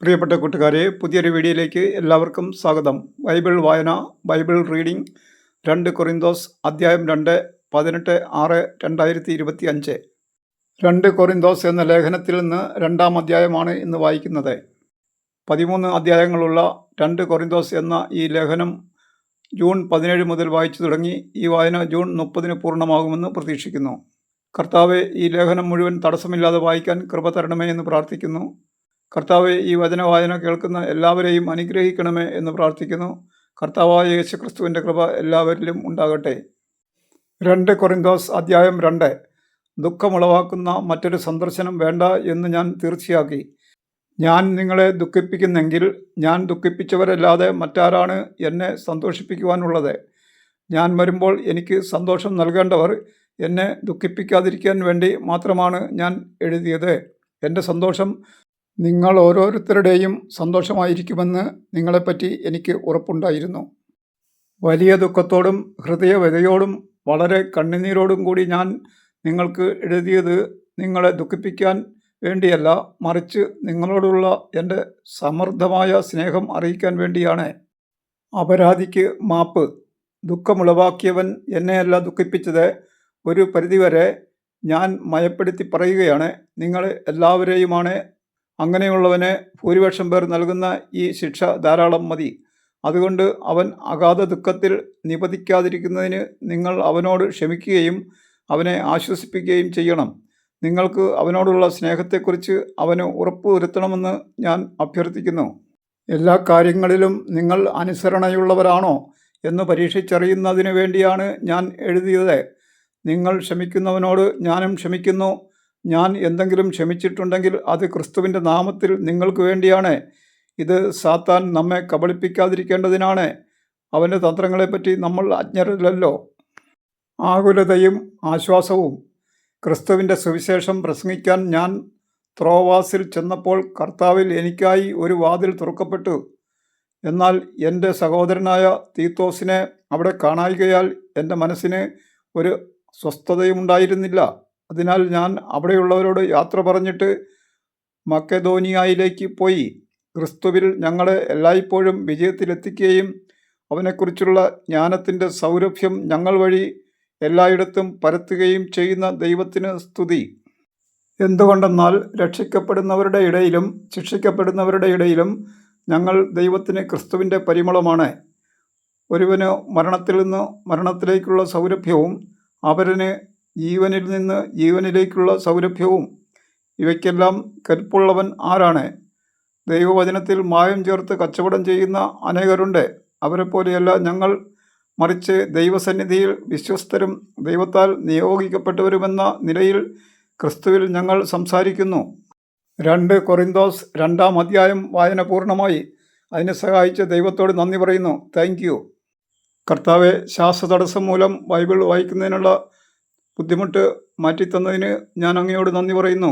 പ്രിയപ്പെട്ട കൂട്ടുകാരെ, പുതിയൊരു വീഡിയോയിലേക്ക് എല്ലാവർക്കും സ്വാഗതം. ബൈബിൾ വായന, ബൈബിൾ റീഡിംഗ് 2 കൊറിന്തോസ് അധ്യായം 2, 18/6/2025. 2 കൊറിന്തോസ് എന്ന ലേഖനത്തിൽ നിന്ന് 2-ാം അധ്യായമാണ് ഇന്ന് വായിക്കുന്നത്. 13 അധ്യായങ്ങളുള്ള 2 കൊറിന്തോസ് എന്ന ഈ ലേഖനം ജൂൺ 17 മുതൽ വായിച്ചു തുടങ്ങി. ഈ വായന ജൂൺ 30 പൂർണ്ണമാകുമെന്ന് പ്രതീക്ഷിക്കുന്നു. കർത്താവെ, ഈ ലേഖനം മുഴുവൻ തടസ്സമില്ലാതെ വായിക്കാൻ കൃപ തരണമേ എന്ന് പ്രാർത്ഥിക്കുന്നു. കർത്താവെ, ഈ വചനവായന കേൾക്കുന്ന എല്ലാവരെയും അനുഗ്രഹിക്കണമേ എന്ന് പ്രാർത്ഥിക്കുന്നു. കർത്താവായ യേശുക്രിസ്തുവിൻ്റെ കൃപ എല്ലാവരിലും ഉണ്ടാകട്ടെ. 2 കൊറിന്തോസ് അധ്യായം 2. ദുഃഖമുളവാക്കുന്ന മറ്റൊരു സന്ദർശനം വേണ്ട എന്ന് ഞാൻ തീർച്ചയാക്കി. ഞാൻ നിങ്ങളെ ദുഃഖിപ്പിക്കുന്നെങ്കിൽ ഞാൻ ദുഃഖിപ്പിച്ചവരല്ലാതെ മറ്റാരാണ് എന്നെ സന്തോഷിപ്പിക്കുവാനുള്ളത്? ഞാൻ വരുമ്പോൾ എനിക്ക് സന്തോഷം നൽകേണ്ടവർ എന്നെ ദുഃഖിപ്പിക്കാതിരിക്കാൻ വേണ്ടി മാത്രമാണ് ഞാൻ എഴുതിയത്. എൻ്റെ സന്തോഷം നിങ്ങൾ ഓരോരുത്തരുടെയും സന്തോഷമായിരിക്കുമെന്ന് നിങ്ങളെപ്പറ്റി എനിക്ക് ഉറപ്പുണ്ടായിരുന്നു. വലിയ ദുഃഖത്തോടും ഹൃദയവ്യതയോടും വളരെ കണ്ണുനീരോടും കൂടി ഞാൻ നിങ്ങൾക്ക് എഴുതിയത് നിങ്ങളെ ദുഃഖിപ്പിക്കാൻ വേണ്ടിയല്ല, മറിച്ച് നിങ്ങളോടുള്ള എൻ്റെ സമൃദ്ധമായ സ്നേഹം അറിയിക്കാൻ വേണ്ടിയാണ്. അപരാധിക്ക് മാപ്പ്. ദുഃഖമുളവാക്കിയവൻ എന്നെയല്ല ദുഃഖിപ്പിച്ചത്. ഒരു പരിധിവരെ ഞാൻ മയപ്പെടുത്തി പറയുകയാണ്. നിങ്ങൾ എല്ലാവരെയുമാണ്. അങ്ങനെയുള്ളവന് ഭൂരിപക്ഷം പേർ നൽകുന്ന ഈ ശിക്ഷ ധാരാളം മതി. അതുകൊണ്ട് അവൻ അഗാധ ദുഃഖത്തിൽ നിപതിക്കാതിരിക്കുന്നതിന് നിങ്ങൾ അവനോട് ക്ഷമിക്കുകയും അവനെ ആശ്വസിപ്പിക്കുകയും ചെയ്യണം. നിങ്ങൾക്ക് അവനോടുള്ള സ്നേഹത്തെക്കുറിച്ച് അവന് ഉറപ്പുവരുത്തണമെന്ന് ഞാൻ അഭ്യർത്ഥിക്കുന്നു. എല്ലാ കാര്യങ്ങളിലും നിങ്ങൾ അനുസരണയുള്ളവരാണോ എന്ന് പരീക്ഷിച്ചറിയുന്നതിന് വേണ്ടിയാണ് ഞാൻ എഴുതിയത്. നിങ്ങൾ ക്ഷമിക്കുന്നവനോട് ഞാനും ക്ഷമിക്കുന്നു. ഞാൻ എന്തെങ്കിലും ക്ഷമിച്ചിട്ടുണ്ടെങ്കിൽ അത് ക്രിസ്തുവിൻ്റെ നാമത്തിൽ നിങ്ങൾക്ക് വേണ്ടിയാണ്. ഇത് സാത്താൻ നമ്മെ കബളിപ്പിക്കാതിരിക്കേണ്ടതിനാണ്. അവൻ്റെ തന്ത്രങ്ങളെപ്പറ്റി നമ്മൾ അജ്ഞരല്ലല്ലോ. ആകുലതയും ആശ്വാസവും. ക്രിസ്തുവിൻ്റെ സുവിശേഷം പ്രസംഗിക്കാൻ ഞാൻ ത്രോവാസിൽ ചെന്നപ്പോൾ കർത്താവിൽ എനിക്കായി ഒരു വാതിൽ തുറക്കപ്പെട്ടു. എന്നാൽ എൻ്റെ സഹോദരനായ തീത്തോസിനെ അവിടെ കാണായികയാൽ എൻ്റെ മനസ്സിന് ഒരു സ്വസ്ഥതയുമുണ്ടായിരുന്നില്ല. അതിനാൽ ഞാൻ അവിടെയുള്ളവരോട് യാത്ര പറഞ്ഞിട്ട് മക്കെദോനിയയിലേക്ക് പോയി. ക്രിസ്തുവിൽ ഞങ്ങളെ എല്ലായ്പ്പോഴും വിജയത്തിലെത്തിക്കുകയും അവനെക്കുറിച്ചുള്ള ജ്ഞാനത്തിൻ്റെ സൗരഭ്യം ഞങ്ങൾ വഴി എല്ലായിടത്തും പരത്തുകയും ചെയ്യുന്ന ദൈവത്തിന് സ്തുതി. എന്തുകൊണ്ടെന്നാൽ രക്ഷിക്കപ്പെടുന്നവരുടെ ഇടയിലും ശിക്ഷിക്കപ്പെടുന്നവരുടെ ഇടയിലും ഞങ്ങൾ ദൈവത്തിന് ക്രിസ്തുവിൻ്റെ പരിമളമാണ്. ഒരുവന് മരണത്തിൽ നിന്ന് മരണത്തിലേക്കുള്ള സൗരഭ്യവും അപരന് ജീവനിൽ നിന്ന് ജീവനിലേക്കുള്ള സൗരഭ്യവും. ഇവയ്ക്കെല്ലാം കെൽപ്പുള്ളവൻ ആരാണ്? ദൈവവചനത്തിൽ മായം ചേർത്ത് കച്ചവടം ചെയ്യുന്ന അനേകരുണ്ട്. അവരെപ്പോലെയല്ല ഞങ്ങൾ, മറിച്ച് ദൈവസന്നിധിയിൽ വിശ്വസ്തരും ദൈവത്താൽ നിയോഗിക്കപ്പെട്ടവരുമെന്ന നിലയിൽ ക്രിസ്തുവിൽ ഞങ്ങൾ സംസാരിക്കുന്നു. 2 കൊറിന്തോസ് 2-ാം അധ്യായം വായന പൂർണ്ണമായി. അതിനെ സഹായിച്ച ദൈവത്തോട് നന്ദി പറയുന്നു. Thank you. കർത്താവെ, ശ്വാസതടസ്സം മൂലം ബൈബിൾ വായിക്കുന്നതിനുള്ള ബുദ്ധിമുട്ട് മാറ്റിത്തന്നതിന് ഞാൻ അങ്ങയോട് നന്ദി പറയുന്നു.